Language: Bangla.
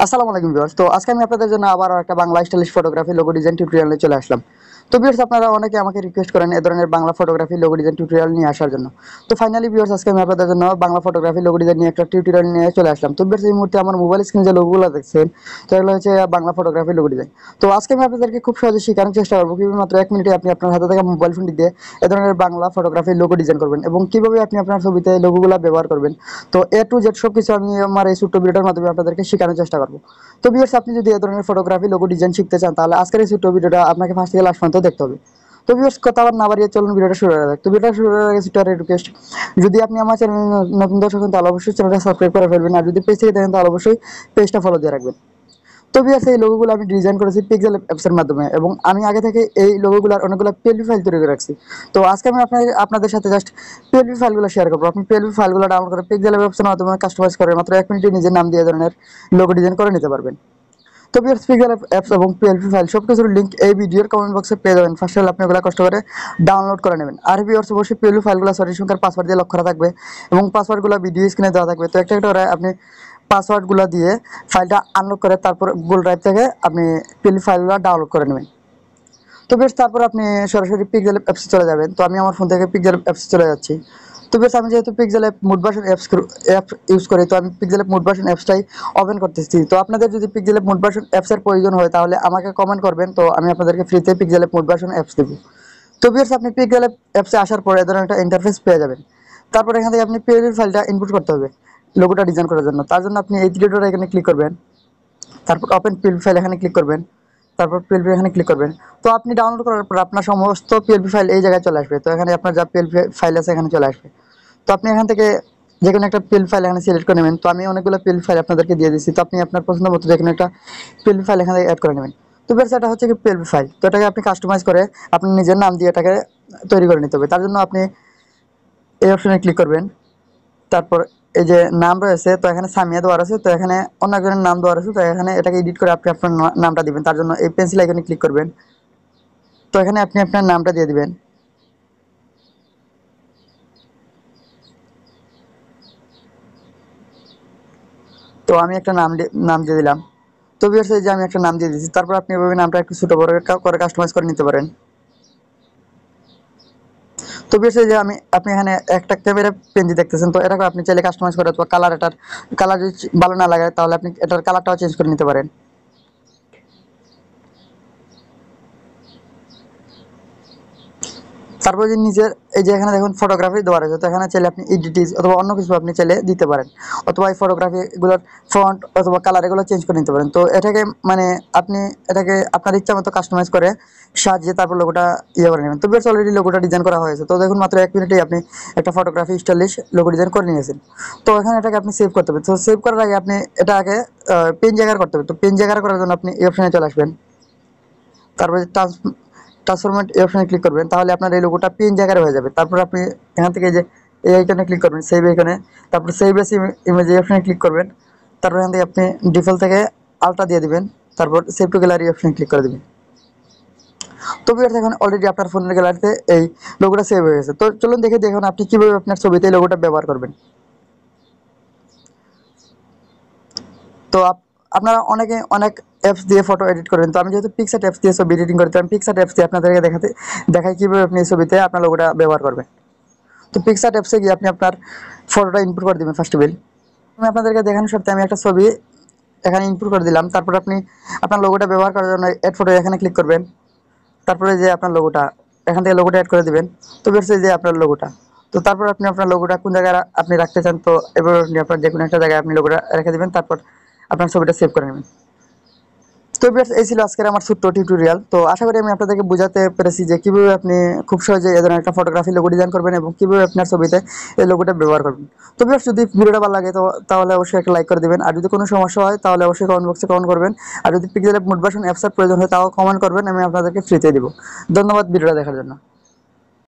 আসসালামু আলাইকুম ভিউয়ার্স। তো আজকে আমি আপনাদের জন্য আবার একটা Bangla stylish photography logo design tutorial নিয়ে চলে আসলাম। তো ভিউয়ার্স, আপনারা অনেকে আমাকে রিকোয়েস্ট করেন এই ধরনের Bangla photography logo design tutorial নিয়ে আসার জন্য। তো ফাইনালি ভিউয়ার্স, আজকে আমি আপনাদের জন্য বাংলা ফটোগ্রাফি লোগো ডিজাইন নিয়ে একটা টিউটোরিয়াল নিয়ে চলে আসলাম। তো ভিউয়ার্স, এই মুহূর্তে আমার মোবাইল স্ক্রিনে যে লোগোগুলো দেখছেন, তো এগুলো হচ্ছে বাংলা ফটোগ্রাফি লোগো ডিজাইন। তো আজকে আমি আপনাদেরকে খুব সহজে শেখানোর চেষ্টা করবো কিভাবে মাত্র 1 মিনিটে আপনি আপনার হাতে থাকা মোবাইল ফোনটি দিয়ে এই ধরনের বাংলা ফটোগ্রাফি লোগো ডিজাইন করবেন এবং কিভাবে আপনি আপনার ছবিতে লোগোগুলো ব্যবহার করবেন। তো A to Z সবকিছু আমি আমার এই ছোট্ট ভিডিওর মাধ্যমে আপনাদেরকে শেখানোর চেষ্টা করবো। তো ভিউয়ার্স, আপনি যদি এই ধরনের ফটোগ্রাফি লোগো ডিজাইন শিখতে চান তাহলে আজকের এই ছোট্ট ভিডিওটা আপনাকে ফার্স্ট থেকে লাস্ট পর্যন্ত দেখতে হবে। তো ভিউয়ার্স, কথা আবার না বাড়িয়ে চলুন ভিডিওটা শুরু করা যাক। তো ভিডিওটা শুরু করার আগে ছোট্ট একটা রিকোয়েস্ট, যদি আপনি আমার চ্যানেল নতুন দর্শক হন তাহলে অবশ্যই চ্যানেলটা সাবস্ক্রাইব করে ফেলবেন, আর যদি পেজ থেকে দেখেন তাহলে অবশ্যই পেজটা ফলো দিয়ে রাখবেন। তো ভিউয়ার্স, এই লোগোগুলো আমি ডিজাইন করেছি পিক্সেল অ্যাপসের মাধ্যমে এবং আমি আগে থেকে এই লোগোগুলোর অনেকগুলো পিএলপি ফাইল তৈরি করে রাখছি। তো আজকে আমি আপনাদের সাথে জাস্ট পিএলপি ফাইলগুলো শেয়ার করবো। আপনি পিএলপি ফাইলগুলো ডাউনলোড করে পিক্সেল অ্যাপসের মাধ্যমে কাস্টমাইজ করে মাত্র 1 মিনিটে নিজের নাম দিয়ে ধরনের লোগো ডিজাইন করে নিতে পারবেন। তো ভিউয়ার্স, পিক্সেল অ্যাপস এবং পিএলপি ফাইল সবকিছুর লিংক এই ভিডিওর কমেন্ট বক্সে পেয়ে যাবেন। ফার্স্ট আপনি ওগুলো কষ্ট করে ডাউনলোড করে নেবেন। আর ভিউয়ার্স, অবশ্যই পিএলপি ফাইলগুলো সঠিক সংখ্যার পাসওয়ার্ড দিয়ে লক করা থাকবে এবং পাসওয়ার্ডগুলো ভিডিও স্ক্রিনে দেওয়া থাকবে। তো একটা একটা করে আপনি পাসওয়ার্ডগুলো দিয়ে ফাইলটা আনলক করে তারপর গুগল ড্রাইভ থেকে আপনি পিএলপি ফাইলগুলো ডাউনলোড করে নেবেন। তো বেশ, তারপর আপনি সরাসরি পিক্সেল অ্যাপসে চলে যাবেন। তো আমি আমার ফোন থেকে পিক্সেল অ্যাপসে চলে যাচ্ছি। তো বেশ, আমি যেহেতু pixel app mod version app use করি, তো আমি পিক্সেল অ্যাপ মুড ভার্সন অ্যাপসটাই ওপেন করতেছি। তো আপনাদের যদি পিক্সেল অ্যাপ মুড ভার্সন অ্যাপসের প্রয়োজন হয় তাহলে আমাকে কমেন্ট করবেন, তো আমি আপনাদেরকে ফ্রিতে pixel app mod version apps দেবো। তো বেশ, আপনি পিক্সেল অ্যাপসে আসার পরে এ ধরনের একটা ইন্টারফেস পেয়ে যাবেন। তারপর এখান থেকে আপনি পিএলপি ফাইলটা ইনপুট করতে হবে লোগোটা ডিজাইন করার জন্য। তার জন্য আপনি এই থ্রি ডট এখানে ক্লিক করবেন, তারপর ওপেন পিএলপি ফাইল এখানে ক্লিক করবেন, তারপর পিএলপি এখানে ক্লিক করবেন। তো আপনি ডাউনলোড করার পর আপনার সমস্ত পিএলপি ফাইল এই জায়গায় চলে আসবে। তো এখানে আপনার যা পিএলপি ফাইল আছে এখানে চলে আসবে। তো আপনি এখান থেকে যে কোনো একটা পিএলপি ফাইল এখানে সিলেক্ট করে নেবেন। তো আমি অনেকগুলো পিএলপি ফাইল আপনাদেরকে দিয়ে দিচ্ছি, তো আপনি আপনার পছন্দ মতো যে কোনো একটা পিএলপি ফাইল এখানে অ্যাড করে নেবেন। তো বেশ, এটা হচ্ছে কি পিএলপি ফাইল। তো এটাকে আপনি কাস্টমাইজ করে আপনি নিজের নাম দিয়ে এটাকে তৈরি করে নিতে হবে। তার জন্য আপনি এই অপশনে ক্লিক করবেন। তারপর এই যে নাম রয়েছে, তো এখানে সামিয়া দেওয়া আছে, তো এখানে অন্য একজনের নাম দেওয়া আছে, তো এখানে এটাকে এডিট করে আপনি আপনার নামটা দিবেন। তার জন্য এই পেন্সিল আইকনে ক্লিক করবেন। তো এখানে আপনি আপনার নামটা দিয়ে দিবেন। তো আমি একটা নাম দিয়ে দিলাম। তো ভিউয়ার্স, এই যে আমি একটা নাম দিয়ে দিয়েছি। তারপর আপনি এভাবে নামটা একটু ছোট বড় করে কাস্টমাইজ করে নিতে পারেন। তো ভিউয়ার্স, এই যে আপনি এখানে একটা ক্যামেরা পেন্সি দেখতেছেন, তো এটাকে আপনি চাইলে কাস্টমাইজ করে অথবা কালার যদি ভালো না লাগে তাহলে আপনি এটার কালারটাও চেঞ্জ করে নিতে পারেন। তারপর যে নিজের এই যে এখানে দেখুন ফটোগ্রাফি দেওয়া রয়েছে, তো এখানে চাইলে আপনি এডিটিস অথবা অন্য কিছু আপনি চাইলে দিতে পারেন, অথবা এই ফটোগ্রাফি এগুলোর ফন্ট অথবা কালার এগুলো চেঞ্জ করে নিতে পারেন। তো এটাকে মানে আপনি এটাকে আপনার ইচ্ছা মতো কাস্টমাইজ করে সাজিয়ে তারপর লোগোটা ইয়ে করে নেবেন। তো বেশ, অলরেডি লোগোটা ডিজাইন করা হয়েছে। তো দেখুন মাত্র 1 মিনিটেই আপনি একটা ফটোগ্রাফি স্টাইলিশ লোগো ডিজাইন করে নিয়েছেন। তো এখানে এটাকে আপনি সেভ করতে হবে। তো সেভ করার আগে আপনি এটাকে পেন জায়গার করতে হবে। তো পেন জায়গার করার জন্য আপনি এই অপশনে চলে আসবেন। তারপরে ট্রান্সফরমেট এই অপশনে ক্লিক করবেন, তাহলে আপনার এই লোগোটা পিন জায়গায় হয়ে যাবে। তারপর আপনি এখান থেকে যে এই আইকনে ক্লিক করবেন, সেভ আইকনে, তারপর সেভ এস ইমেজ এই অপশনে ক্লিক করবেন। তারপর এখান থেকে আপনি ডিফল্ট থেকে আলটা দিয়ে দিবেন, তারপর সেভ টু গ্যালারি অপশনে ক্লিক করে দিবেন। তো ভিউয়ার্স, এখন অলরেডি আপনার ফোনের গ্যালারিতে এই লোগোটা সেভ হয়ে গেছে। তো চলুন দেখুন আপনি কিভাবে আপনার ছবিতে এই লোগোটা ব্যবহার করবেন। তো আপনারা অনেকে অনেক অ্যাপস দিয়ে ফটো এডিট করেন। তো আমি যেহেতু পিক্সার্ট অ্যাপস দিয়ে ছবি এডিটিং করি, তো আমি পিক্সার্ট অ্যাপস দিয়ে আপনাদেরকে দেখাই কীভাবে আপনি এই ছবিতে আপনার লোগোটা ব্যবহার করবেন। তো পিক্সার্ট অ্যাপসে গিয়ে আপনি আপনার ফটোটা ইনপুট করে দেবেন। ফার্স্ট অফ অল আমি আপনাদেরকে দেখানোর সাথে আমি একটা ছবি এখানে ইনপুট করে দিলাম। তারপর আপনি আপনার লোগোটা ব্যবহার করার জন্য অ্যাড ফটো এখানে ক্লিক করবেন। তারপরে যে আপনার লোগোটা এখান থেকে লোগোটা অ্যাড করে দিবেন। তো বেশ, যে আপনার লোগোটা, তো তারপর আপনি আপনার লোগোটা কোন জায়গায় আপনি রাখতে চান, তো এবার আপনি আপনার যে কোনো একটা জায়গায় আপনি লোগোটা রেখে দেবেন। তারপর আপনার ছবিটা সেভ করে নেবেন। তো ভিউয়ার্স, এই ছিল আজকের আমার ছোট্ট টিউটোরিয়াল। তো আশা করি আমি আপনাদেরকে বোঝাতে পেরেছি যে কীভাবে আপনি খুব সহজে এই ধরনের একটা ফটোগ্রাফি লোগো ডিজাইন করবেন এবং কীভাবে আপনার ছবিতে এই লোগোটা ব্যবহার করবেন। তো ভিউয়ার্স, যদি ভিডিওটা ভালো লাগে তো তাহলে অবশ্যই একটা লাইক করে দেবেন, আর যদি কোনো সমস্যা হয় তাহলে অবশ্যই কমেন্ট বক্সে কমেন্ট করবেন, আর যদি পিক্সেল মুড ভার্সন অ্যাপসের প্রয়োজন হয় তাও কমেন্ট করবেন, আমি আপনাদেরকে ফ্রিতে দিব। ধন্যবাদ ভিডিওটা দেখার জন্য।